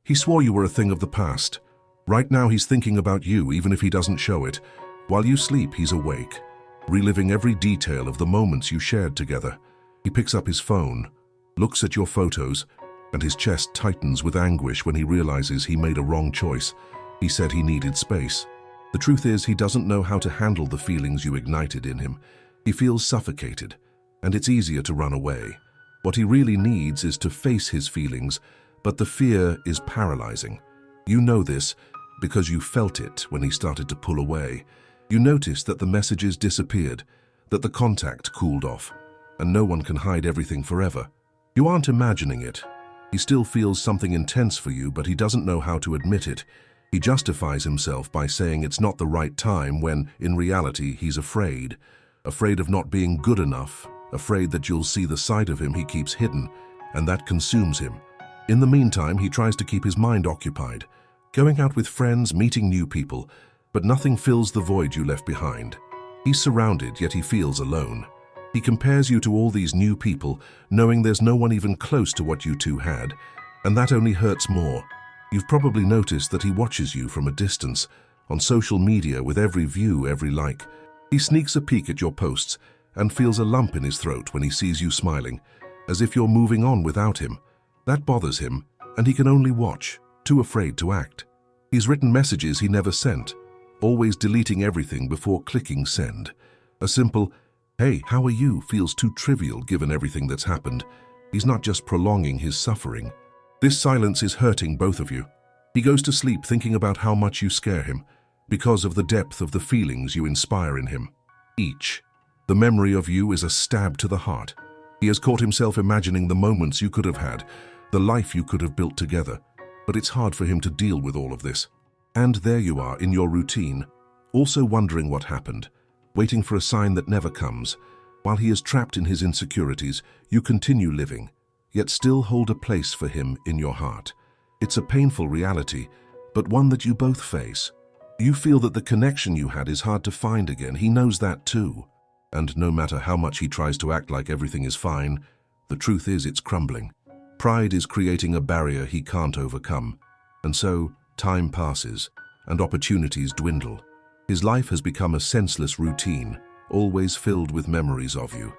He swore you were a thing of the past. Right now he's thinking about you, even if he doesn't show it. While you sleep, he's awake, reliving every detail of the moments you shared together. He picks up his phone, looks at your photos, and his chest tightens with anguish when he realizes he made a wrong choice. He said he needed space. The truth is, he doesn't know how to handle the feelings you ignited in him. He feels suffocated, and it's easier to run away. What he really needs is to face his feelings, but the fear is paralyzing. You know this because you felt it when he started to pull away. You noticed that the messages disappeared, that the contact cooled off, and no one can hide everything forever. You aren't imagining it. He still feels something intense for you, but he doesn't know how to admit it. He justifies himself by saying it's not the right time when, in reality, he's afraid. Afraid of not being good enough, afraid that you'll see the side of him he keeps hidden, and that consumes him. In the meantime, he tries to keep his mind occupied, going out with friends, meeting new people, but nothing fills the void you left behind. He's surrounded, yet he feels alone. He compares you to all these new people, knowing there's no one even close to what you two had, and that only hurts more. You've probably noticed that he watches you from a distance, on social media with every view, every like. He sneaks a peek at your posts and feels a lump in his throat when he sees you smiling, as if you're moving on without him. That bothers him, and he can only watch, too afraid to act. He's written messages he never sent, always deleting everything before clicking send. A simple, "Hey, how are you?" feels too trivial given everything that's happened. He's not just prolonging his suffering. This silence is hurting both of you. He goes to sleep thinking about how much you scare him, because of the depth of the feelings you inspire in him. The memory of you is a stab to the heart. He has caught himself imagining the moments you could have had, the life you could have built together, but it's hard for him to deal with all of this. And there you are in your routine, also wondering what happened, waiting for a sign that never comes. While he is trapped in his insecurities, you continue living, yet still hold a place for him in your heart. It's a painful reality, but one that you both face. You feel that the connection you had is hard to find again. He knows that too. And no matter how much he tries to act like everything is fine, the truth is it's crumbling. Pride is creating a barrier he can't overcome. And so, time passes, and opportunities dwindle. His life has become a senseless routine, always filled with memories of you.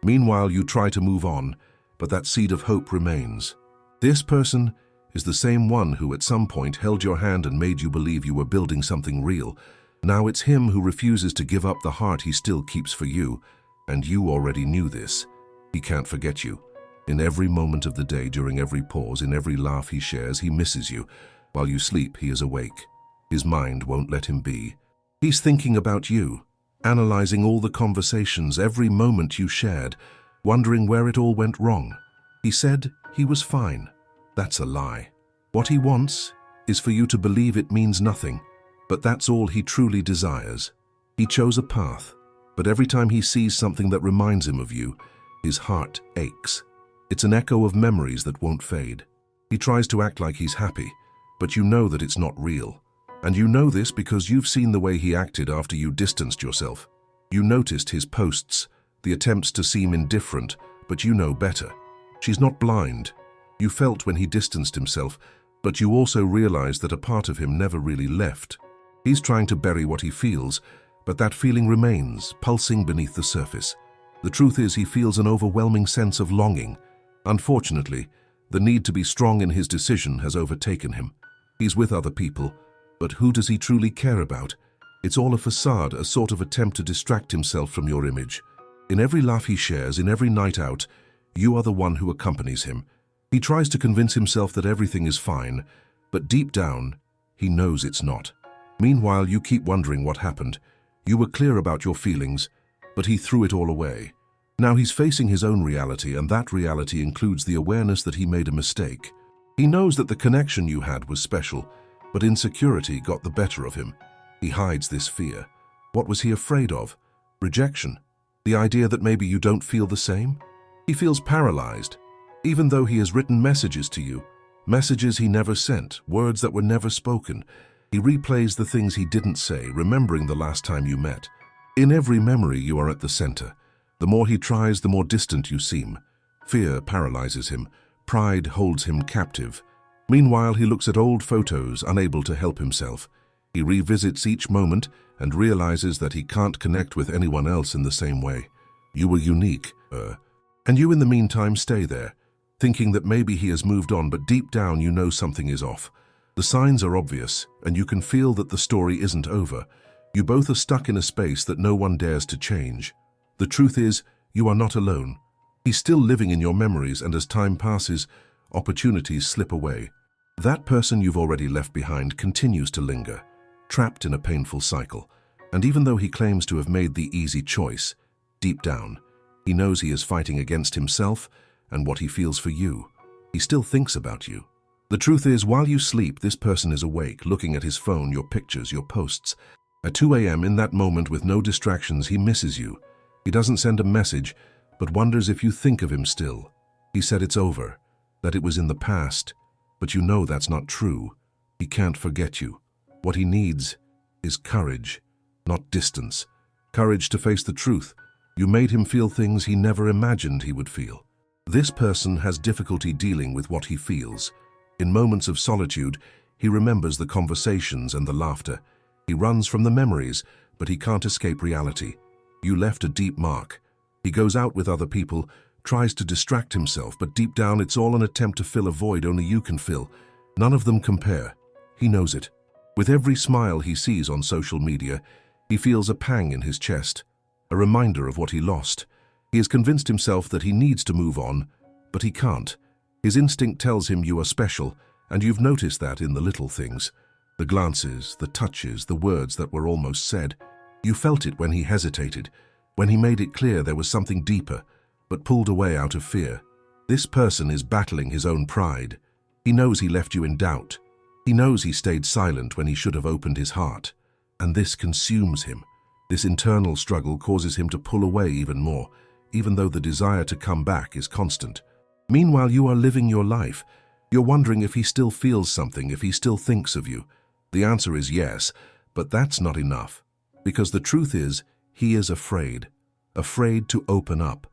Meanwhile, you try to move on, but that seed of hope remains. This person is the same one who at some point held your hand and made you believe you were building something real. Now it's him who refuses to give up the heart he still keeps for you, and you already knew this. He can't forget you. In every moment of the day, during every pause, in every laugh he shares, he misses you. While you sleep, he is awake. His mind won't let him be. He's thinking about you, analyzing all the conversations, every moment you shared, wondering where it all went wrong. He said he was fine. That's a lie. What he wants is for you to believe it means nothing, but that's all he truly desires. He chose a path, but every time he sees something that reminds him of you, his heart aches. It's an echo of memories that won't fade. He tries to act like he's happy, but you know that it's not real. And you know this because you've seen the way he acted after you distanced yourself. You noticed his posts, the attempts to seem indifferent, but you know better. She's not blind. You felt when he distanced himself, but you also realized that a part of him never really left. He's trying to bury what he feels, but that feeling remains, pulsing beneath the surface. The truth is, he feels an overwhelming sense of longing. Unfortunately, the need to be strong in his decision has overtaken him. He's with other people, but who does he truly care about? It's all a facade, a sort of attempt to distract himself from your image. In every laugh he shares, in every night out, you are the one who accompanies him. He tries to convince himself that everything is fine, but deep down, he knows it's not. Meanwhile, you keep wondering what happened. You were clear about your feelings, but he threw it all away. Now he's facing his own reality, and that reality includes the awareness that he made a mistake. He knows that the connection you had was special, but insecurity got the better of him. He hides this fear. What was he afraid of? Rejection? The idea that maybe you don't feel the same? He feels paralyzed, even though he has written messages to you, messages he never sent, words that were never spoken. He replays the things he didn't say, remembering the last time you met. In every memory, you are at the center. The more he tries, the more distant you seem. Fear paralyzes him. Pride holds him captive. Meanwhile, he looks at old photos, unable to help himself. He revisits each moment and realizes that he can't connect with anyone else in the same way. You were unique, and you in the meantime stay there, thinking that maybe he has moved on, but deep down you know something is off. The signs are obvious, and you can feel that the story isn't over. You both are stuck in a space that no one dares to change. The truth is, you are not alone. He's still living in your memories, and as time passes, opportunities slip away. That person you've already left behind continues to linger, trapped in a painful cycle. And even though he claims to have made the easy choice, deep down, he knows he is fighting against himself and what he feels for you. He still thinks about you. The truth is, while you sleep, this person is awake, looking at his phone, your pictures, your posts. At 2 a.m., in that moment with no distractions, he misses you. He doesn't send a message, but wonders if you think of him still. He said it's over, that it was in the past, but you know that's not true. He can't forget you. What he needs is courage, not distance. Courage to face the truth. You made him feel things he never imagined he would feel. This person has difficulty dealing with what he feels. In moments of solitude, he remembers the conversations and the laughter. He runs from the memories, but he can't escape reality. You left a deep mark. He goes out with other people, tries to distract himself, but deep down it's all an attempt to fill a void only you can fill. None of them compare. He knows it. With every smile he sees on social media, he feels a pang in his chest, a reminder of what he lost. He has convinced himself that he needs to move on, but he can't. His instinct tells him you are special, and you've noticed that in the little things. The glances, the touches, the words that were almost said. You felt it when he hesitated, when he made it clear there was something deeper, but pulled away out of fear. This person is battling his own pride. He knows he left you in doubt. He knows he stayed silent when he should have opened his heart. And this consumes him. This internal struggle causes him to pull away even more, even though the desire to come back is constant. Meanwhile, you are living your life. You're wondering if he still feels something, if he still thinks of you. The answer is yes, but that's not enough. Because the truth is, he is afraid. Afraid to open up.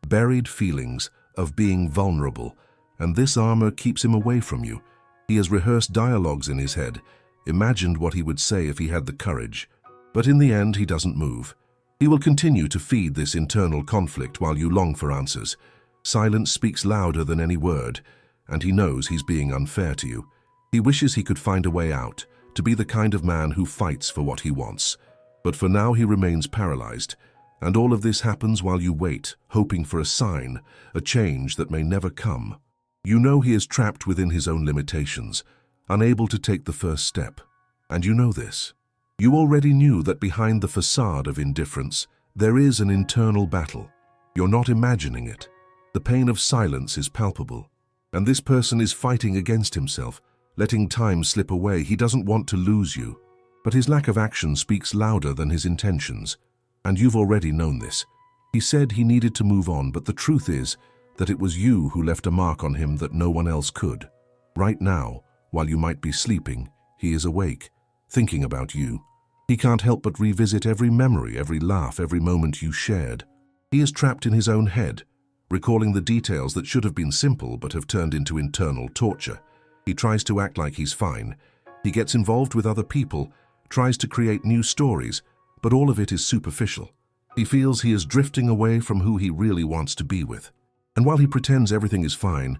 Buried feelings of being vulnerable. And this armor keeps him away from you. He has rehearsed dialogues in his head, imagined what he would say if he had the courage. But in the end, he doesn't move. He will continue to feed this internal conflict while you long for answers. Silence speaks louder than any word, and he knows he's being unfair to you. He wishes he could find a way out, to be the kind of man who fights for what he wants. But for now, he remains paralyzed, and all of this happens while you wait, hoping for a sign, a change that may never come. You know he is trapped within his own limitations, unable to take the first step. And you know this. You already knew that behind the facade of indifference, there is an internal battle. You're not imagining it. The pain of silence is palpable. And this person is fighting against himself, letting time slip away. He doesn't want to lose you. But his lack of action speaks louder than his intentions. And you've already known this. He said he needed to move on, but the truth is that it was you who left a mark on him that no one else could. Right now, while you might be sleeping, he is awake, thinking about you. He can't help but revisit every memory, every laugh, every moment you shared. He is trapped in his own head, recalling the details that should have been simple but have turned into internal torture. He tries to act like he's fine. He gets involved with other people, tries to create new stories, but all of it is superficial. He feels he is drifting away from who he really wants to be with. And while he pretends everything is fine,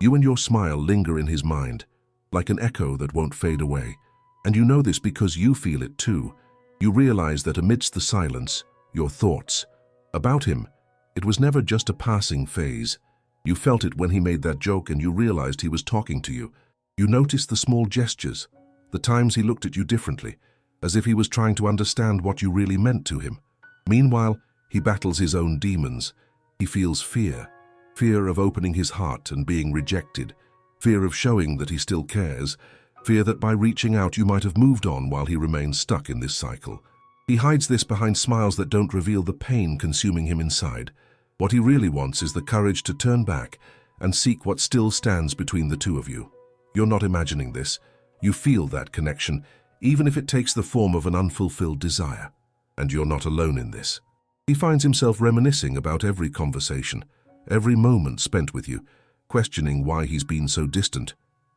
you and your smile linger in his mind, like an echo that won't fade away. And you know this because you feel it too. You realize that amidst the silence, your thoughts about him, it was never just a passing phase. You felt it when he made that joke and you realized he was talking to you. You noticed the small gestures, the times he looked at you differently, as if he was trying to understand what you really meant to him. Meanwhile, he battles his own demons. He feels fear. Fear of opening his heart and being rejected. Fear of showing that he still cares. Fear that by reaching out you might have moved on while he remains stuck in this cycle. He hides this behind smiles that don't reveal the pain consuming him inside. What he really wants is the courage to turn back and seek what still stands between the two of you. You're not imagining this. You feel that connection, even if it takes the form of an unfulfilled desire. And you're not alone in this. He finds himself reminiscing about every conversation, every moment spent with you, questioning why he's been so distant.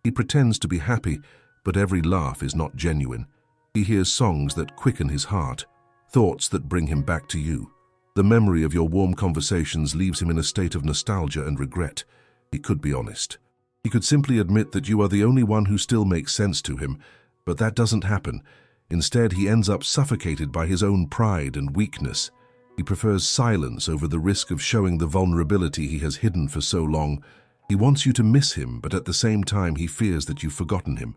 He pretends to be happy, but every laugh is not genuine. He hears songs that quicken his heart, thoughts that bring him back to you. The memory of your warm conversations leaves him in a state of nostalgia and regret. He could be honest. He could simply admit that you are the only one who still makes sense to him, but that doesn't happen. Instead, he ends up suffocated by his own pride and weakness. He prefers silence over the risk of showing the vulnerability he has hidden for so long. He wants you to miss him, but at the same time he fears that you've forgotten him.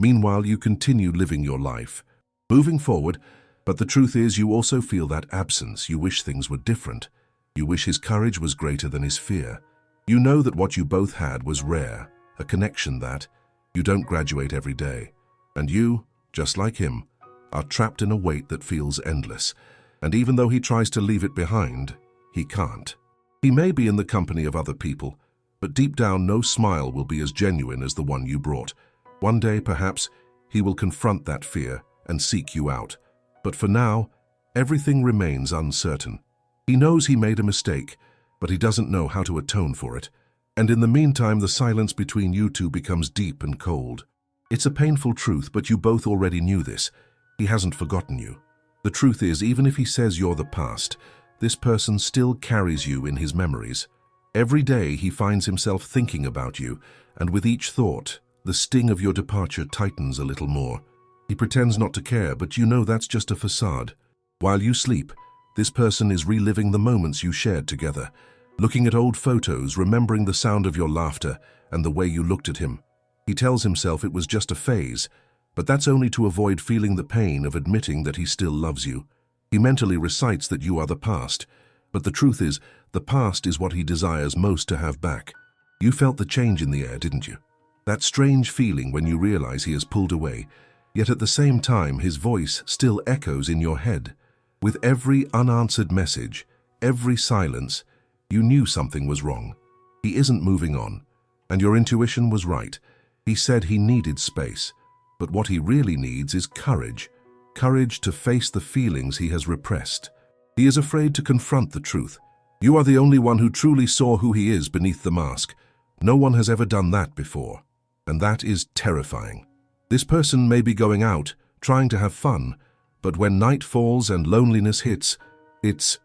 Meanwhile, you continue living your life, moving forward, but the truth is you also feel that absence. You wish things were different. You wish his courage was greater than his fear. You know that what you both had was rare, a connection that you don't graduate every day. And you, just like him, are trapped in a weight that feels endless. And even though he tries to leave it behind, he can't. He may be in the company of other people, but deep down no smile will be as genuine as the one you brought. One day, perhaps, he will confront that fear and seek you out. But for now, everything remains uncertain. He knows he made a mistake, but he doesn't know how to atone for it. And in the meantime, the silence between you two becomes deep and cold. It's a painful truth, but you both already knew this. He hasn't forgotten you. The truth is, even if he says you're the past, this person still carries you in his memories. Every day he finds himself thinking about you, and with each thought, the sting of your departure tightens a little more. He pretends not to care, but you know that's just a facade. While you sleep, this person is reliving the moments you shared together, looking at old photos, remembering the sound of your laughter and the way you looked at him. He tells himself it was just a phase, but that's only to avoid feeling the pain of admitting that he still loves you. He mentally recites that you are the past, but the truth is, the past is what he desires most to have back. You felt the change in the air, didn't you? That strange feeling when you realize he has pulled away, yet at the same time his voice still echoes in your head. With every unanswered message, every silence, you knew something was wrong. He isn't moving on, and your intuition was right. He said he needed space, but what he really needs is courage. Courage to face the feelings he has repressed. He is afraid to confront the truth. You are the only one who truly saw who he is beneath the mask. No one has ever done that before, and that is terrifying. This person may be going out, trying to have fun, but when night falls and loneliness hits, it's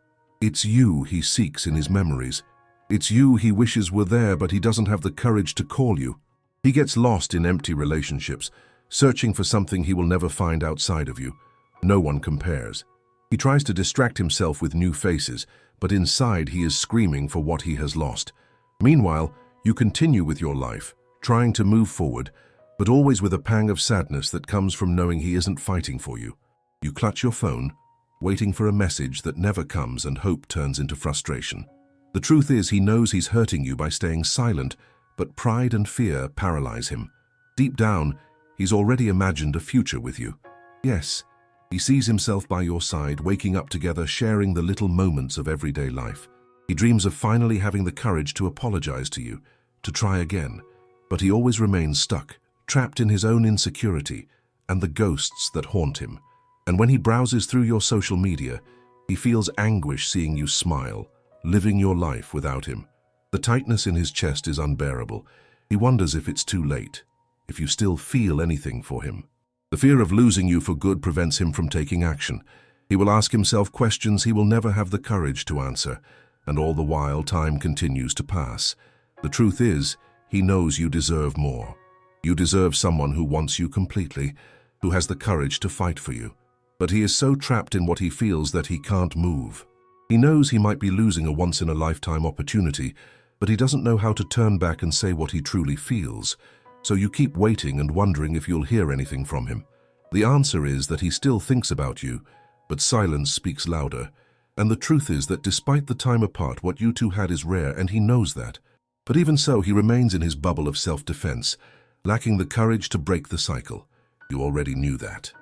you he seeks in his memories. It's you he wishes were there, but he doesn't have the courage to call you. He gets lost in empty relationships, searching for something he will never find outside of you. No one compares. He tries to distract himself with new faces, but inside he is screaming for what he has lost. Meanwhile, you continue with your life, trying to move forward, but always with a pang of sadness that comes from knowing he isn't fighting for you. You clutch your phone, waiting for a message that never comes, and hope turns into frustration. The truth is, he knows he's hurting you by staying silent, but pride and fear paralyze him. Deep down, he's already imagined a future with you. Yes, he sees himself by your side, waking up together, sharing the little moments of everyday life. He dreams of finally having the courage to apologize to you, to try again, but he always remains stuck, trapped in his own insecurity and the ghosts that haunt him. And when he browses through your social media, he feels anguish seeing you smile, living your life without him. The tightness in his chest is unbearable. He wonders if it's too late, if you still feel anything for him. The fear of losing you for good prevents him from taking action. He will ask himself questions he will never have the courage to answer, and all the while time continues to pass. The truth is, he knows you deserve more. You deserve someone who wants you completely, who has the courage to fight for you. But he is so trapped in what he feels that he can't move. He knows he might be losing a once-in-a-lifetime opportunity, but he doesn't know how to turn back and say what he truly feels. So you keep waiting and wondering if you'll hear anything from him. The answer is that he still thinks about you, but silence speaks louder. And the truth is that despite the time apart, what you two had is rare, and he knows that. But even so, he remains in his bubble of self-defense, lacking the courage to break the cycle. You already knew that.